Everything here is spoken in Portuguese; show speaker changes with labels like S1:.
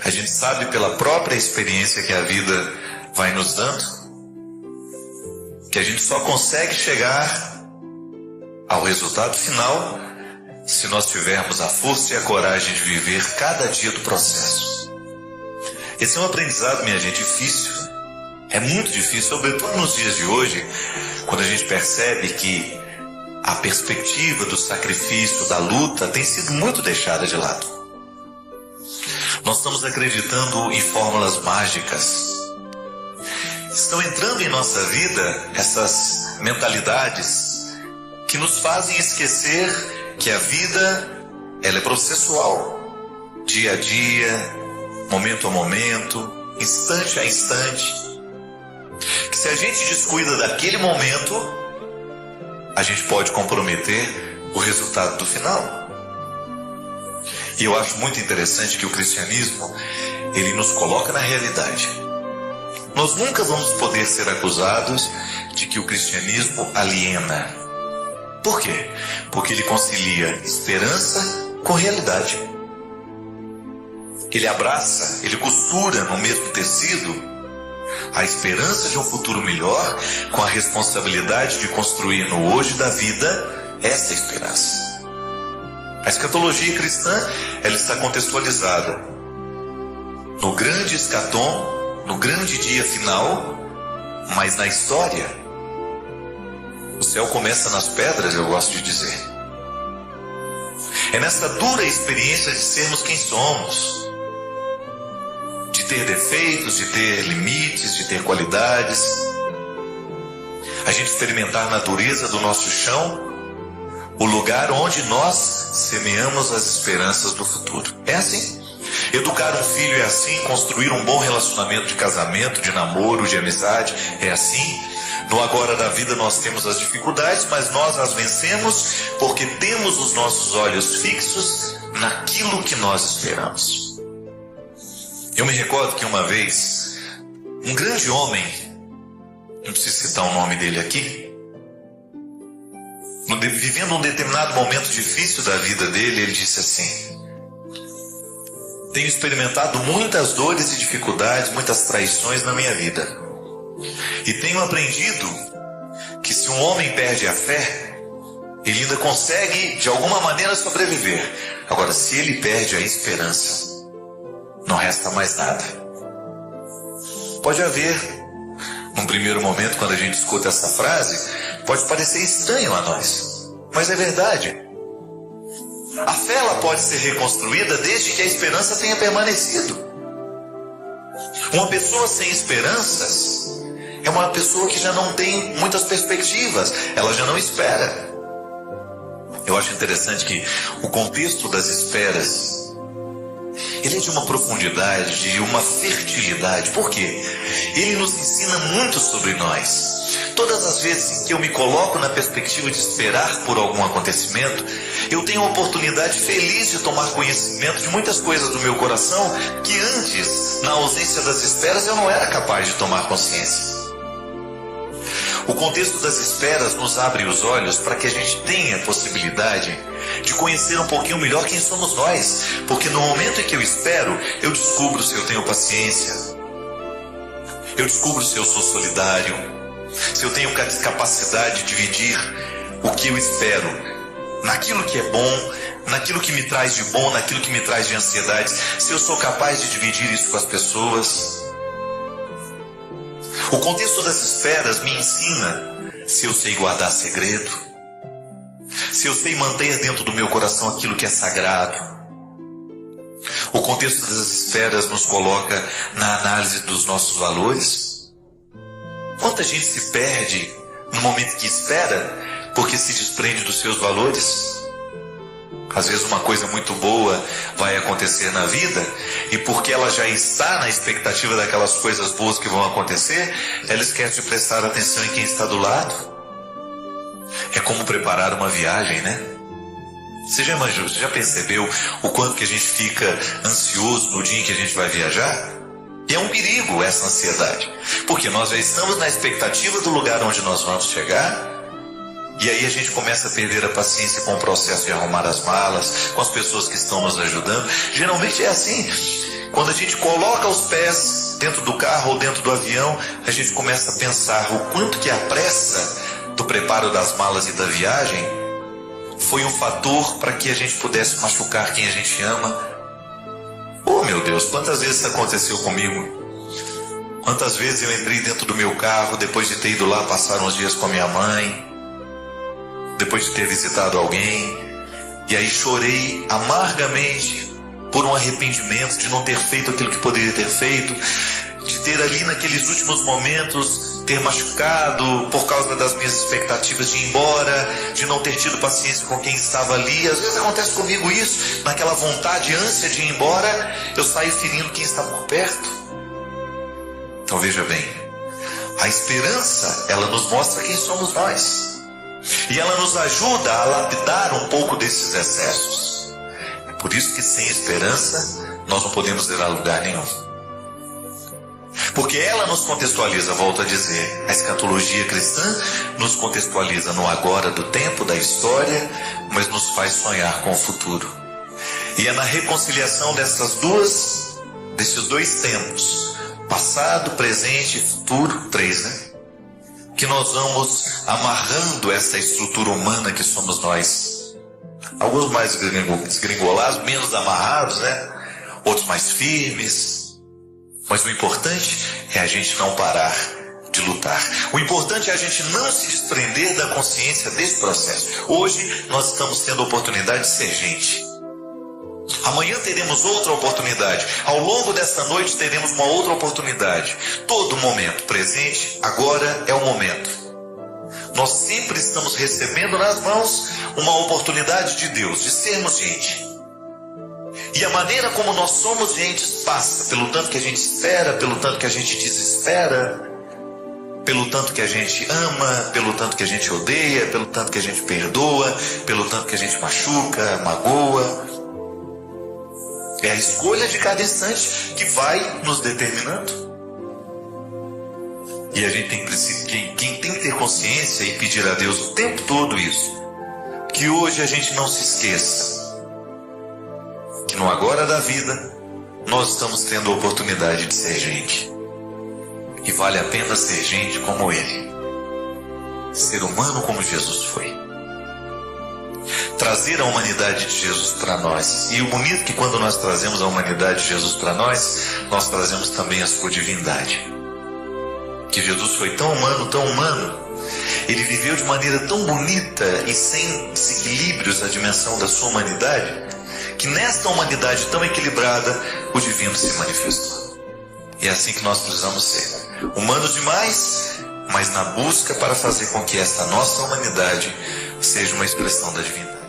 S1: A gente sabe pela própria experiência que a vida vai nos dando, que a gente só consegue chegar ao resultado final se nós tivermos a força e a coragem de viver cada dia do processo. Esse é um aprendizado, minha gente, difícil. É muito difícil, sobretudo nos dias de hoje, quando a gente percebe que a perspectiva do sacrifício, da luta, tem sido muito deixada de lado. Nós estamos acreditando em fórmulas mágicas. Estão entrando em nossa vida essas mentalidades que nos fazem esquecer que a vida, ela é processual. Dia a dia, momento a momento, instante a instante. Que se a gente descuida daquele momento, a gente pode comprometer o resultado do final. E eu acho muito interessante que o cristianismo, ele nos coloca na realidade. Nós nunca vamos poder ser acusados de que o cristianismo aliena. Por quê? Porque ele concilia esperança com realidade. Ele abraça, ele costura no mesmo tecido a esperança de um futuro melhor com a responsabilidade de construir no hoje da vida essa esperança. A escatologia cristã, ela está contextualizada no grande escatom, no grande dia final, mas na história. O céu começa nas pedras, eu gosto de dizer. É nessa dura experiência de sermos quem somos, de ter defeitos, de ter limites, de ter qualidades, a gente experimentar na dureza do nosso chão o lugar onde nós semeamos as esperanças do futuro. É assim. Educar um filho é assim. Construir um bom relacionamento de casamento, de namoro, de amizade é assim. No agora da vida nós temos as dificuldades, mas nós as vencemos porque temos os nossos olhos fixos naquilo que nós esperamos. Eu me recordo que uma vez, um grande homem, não preciso citar o nome dele aqui, vivendo um determinado momento difícil da vida dele, ele disse assim: tenho experimentado muitas dores e dificuldades, muitas traições na minha vida. E tenho aprendido que se um homem perde a fé, ele ainda consegue de alguma maneira sobreviver. Agora, se ele perde a esperança, não resta mais nada. Pode haver, num primeiro momento, quando a gente escuta essa frase, pode parecer estranho a nós, mas é verdade. A fé, ela pode ser reconstruída desde que a esperança tenha permanecido. Uma pessoa sem esperanças é uma pessoa que já não tem muitas perspectivas, ela já não espera. Eu acho interessante que o contexto das esperas, ele é de uma profundidade, de uma fertilidade. Por quê? Ele nos ensina muito sobre nós. Todas as vezes em que eu me coloco na perspectiva de esperar por algum acontecimento, eu tenho a oportunidade feliz de tomar conhecimento de muitas coisas do meu coração que antes, na ausência das esperas, eu não era capaz de tomar consciência. O contexto das esperas nos abre os olhos para que a gente tenha a possibilidade de conhecer um pouquinho melhor quem somos nós. Porque no momento em que eu espero, eu descubro se eu tenho paciência, eu descubro se eu sou solidário, se eu tenho capacidade de dividir o que eu espero naquilo que é bom, naquilo que me traz de bom, naquilo que me traz de ansiedade, se eu sou capaz de dividir isso com as pessoas. O contexto das esperas me ensina se eu sei guardar segredo, se eu sei manter dentro do meu coração aquilo que é sagrado. O contexto das esperas nos coloca na análise dos nossos valores. Quanta gente se perde no momento que espera porque se desprende dos seus valores? Às vezes uma coisa muito boa vai acontecer na vida e porque ela já está na expectativa daquelas coisas boas que vão acontecer, ela esquece de prestar atenção em quem está do lado. É como preparar uma viagem, né? Você já percebeu o quanto que a gente fica ansioso no dia em que a gente vai viajar? E é um perigo essa ansiedade, porque nós já estamos na expectativa do lugar onde nós vamos chegar. E aí a gente começa a perder a paciência com o processo de arrumar as malas, com as pessoas que estão nos ajudando. Geralmente é assim, quando a gente coloca os pés dentro do carro ou dentro do avião, a gente começa a pensar o quanto que a pressa do preparo das malas e da viagem foi um fator para que a gente pudesse machucar quem a gente ama. Oh meu Deus, quantas vezes isso aconteceu comigo? Quantas vezes eu entrei dentro do meu carro depois de ter ido lá passar uns dias com a minha mãe, depois de ter visitado alguém, e aí chorei amargamente por um arrependimento de não ter feito aquilo que poderia ter feito, de ter ali naqueles últimos momentos ter machucado por causa das minhas expectativas de ir embora, de não ter tido paciência com quem estava ali. Às vezes acontece comigo isso, naquela vontade, ânsia de ir embora, eu saio ferindo quem está por perto. Então veja bem, a esperança, ela nos mostra quem somos nós. E ela nos ajuda a lapidar um pouco desses excessos. É por isso que sem esperança nós não podemos ir a lugar nenhum. Porque ela nos contextualiza, volto a dizer, a escatologia cristã nos contextualiza no agora do tempo, da história, mas nos faz sonhar com o futuro. E é na reconciliação desses dois tempos, passado, presente e futuro, 3, né? Que nós vamos amarrando essa estrutura humana que somos nós. Alguns mais desgringolados, menos amarrados, né? Outros mais firmes. Mas o importante é a gente não parar de lutar. O importante é a gente não se desprender da consciência desse processo. Hoje nós estamos tendo a oportunidade de ser gente. Amanhã teremos outra oportunidade. Ao longo desta noite teremos uma outra oportunidade. Todo momento presente, agora é o momento. Nós sempre estamos recebendo nas mãos uma oportunidade de Deus, de sermos gente. E a maneira como nós somos gente passa pelo tanto que a gente espera, pelo tanto que a gente desespera, pelo tanto que a gente ama, pelo tanto que a gente odeia, pelo tanto que a gente perdoa, pelo tanto que a gente machuca, magoa. É a escolha de cada instante que vai nos determinando. E a gente quem tem que ter consciência e pedir a Deus o tempo todo isso, que hoje a gente não se esqueça que no agora da vida nós estamos tendo a oportunidade de ser gente. E vale a pena ser gente como Ele, ser humano como Jesus foi. Trazer a humanidade de Jesus para nós. E o bonito é que quando nós trazemos a humanidade de Jesus para nós trazemos também a sua divindade. Que Jesus foi tão humano, Ele viveu de maneira tão bonita e sem desequilíbrios a dimensão da sua humanidade, que nesta humanidade tão equilibrada, o divino se manifestou. E é assim que nós precisamos ser. Humanos demais, mas na busca para fazer com que esta nossa humanidade seja uma expressão da divindade.